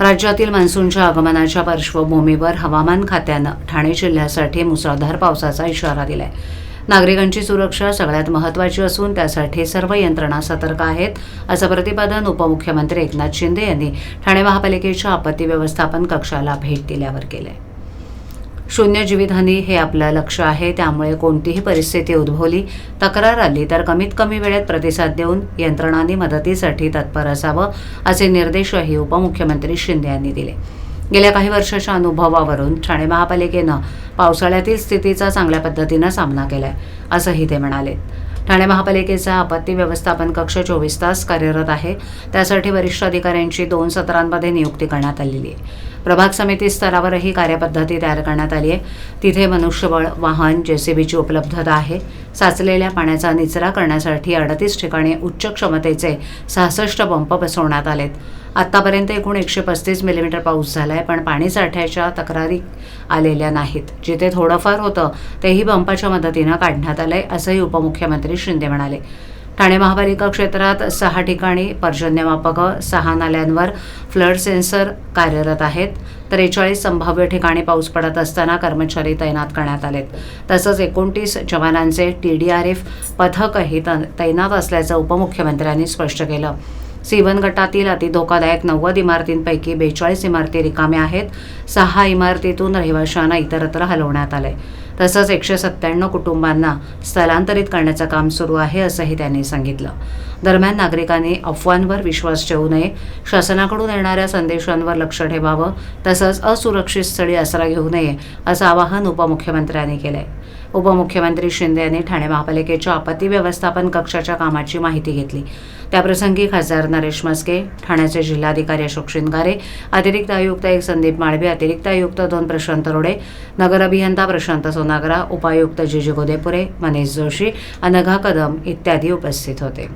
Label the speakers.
Speaker 1: राज्यातील मान्सूनच्या आगमनाच्या पार्श्वभूमीवर हवामान खात्यानं ठाणे जिल्ह्यासाठी मुसळधार पावसाचा इशारा दिलाय. नागरिकांची सुरक्षा सगळ्यात महत्त्वाची असून त्यासाठी सर्व यंत्रणा सतर्क आहेत, असं प्रतिपादन उपमुख्यमंत्री एकनाथ शिंदे यांनी ठाणे महापालिकेच्या आपत्ती व्यवस्थापन कक्षाला भेट दिल्यावर केलंय. शून्य जीवितहानी हे आपलं लक्ष्य आहे, त्यामुळे कोणतीही परिस्थिती उद्भवली, तक्रार आली तर कमीत कमी वेळेत प्रतिसाद देऊन यंत्रणांनी मदतीसाठी तत्पर असावं, असे निर्देशही उपमुख्यमंत्री शिंदे यांनी दिले. गेल्या काही वर्षाच्या अनुभवावरून ठाणे महापालिकेनं पावसाळ्यातील स्थितीचा चांगल्या पद्धतीनं सामना केलाय, असंही ते म्हणाले. ठाणे महापालिकेचा आपत्ती व्यवस्थापन कक्ष 24 तास कार्यरत आहे. त्यासाठी वरिष्ठ अधिकाऱ्यांची 2 सत्रांमध्ये नियुक्ती करण्यात आलेली आहे. प्रभाग समिती स्तरावरही कार्यपद्धती तयार करण्यात आली आहे. तिथे मनुष्यबळ, वाहन, जेसीबीची उपलब्धता आहे. साचलेल्या पाण्याचा निचरा करण्यासाठी 38 ठिकाणी उच्च क्षमतेचे 66 पंप बसवण्यात आलेत. आतापर्यंत एकूण 135 मिलीमीटर पाऊस झालाय, पण पाणी साठ्याच्या तक्रारी आलेल्या नाहीत. जिथे थोडंफार होतं तेही पंपाच्या मदतीनं काढण्यात आलंय, असंही उपमुख्यमंत्री शिंदे म्हणाले. ठाणे महापालिका क्षेत्रात 6 ठिकाणी पर्जन्यमापकं, 6 नाल्यांवर फ्लड सेन्सर कार्यरत आहेत. 43 संभाव्य ठिकाणी पाऊस पडत असताना कर्मचारी तैनात करण्यात आलेत. तसंच 29 जवानांचे TDRF पथकही तैनात असल्याचं उपमुख्यमंत्र्यांनी स्पष्ट केलं. C1 गटातील अतिधोकादायक 90 इमारतींपैकी 42 इमारती रिकाम्या आहेत. 6 इमारतीतून रहिवाशांना इतरत्र हलवण्यात आलंय. तसंच 197 कुटुंबांना स्थलांतरित करण्याचं काम सुरू आहे, असंही त्यांनी सांगितलं. दरम्यान नागरिकांनी अफवांवर विश्वास ठेवू नये, शासनाकडून येणाऱ्या संदेशांवर लक्ष ठेवावं, तसंच असुरक्षित स्थळी आसरा घेऊ नये, असं आवाहन उपमुख्यमंत्र्यांनी केलंय. उपमुख्यमंत्री शिंदे यांनी ठाणे महापालिकेच्या आपत्ती व्यवस्थापन कक्षाच्या कामाची माहिती घेतली. त्याप्रसंगी खासदार नरेश म्हस्के, ठाण्याचे जिल्हाधिकारी अशोक शिंगारे, अतिरिक्त आयुक्त 1 संदीप माळवे, अतिरिक्त आयुक्त 2 प्रशांत रोडे, नगर अभियंता प्रशांत सोनागरा, उपायुक्त जीजी गोदेपुरे, मनीष जोशी, अनघा कदम इत्यादी उपस्थित होते.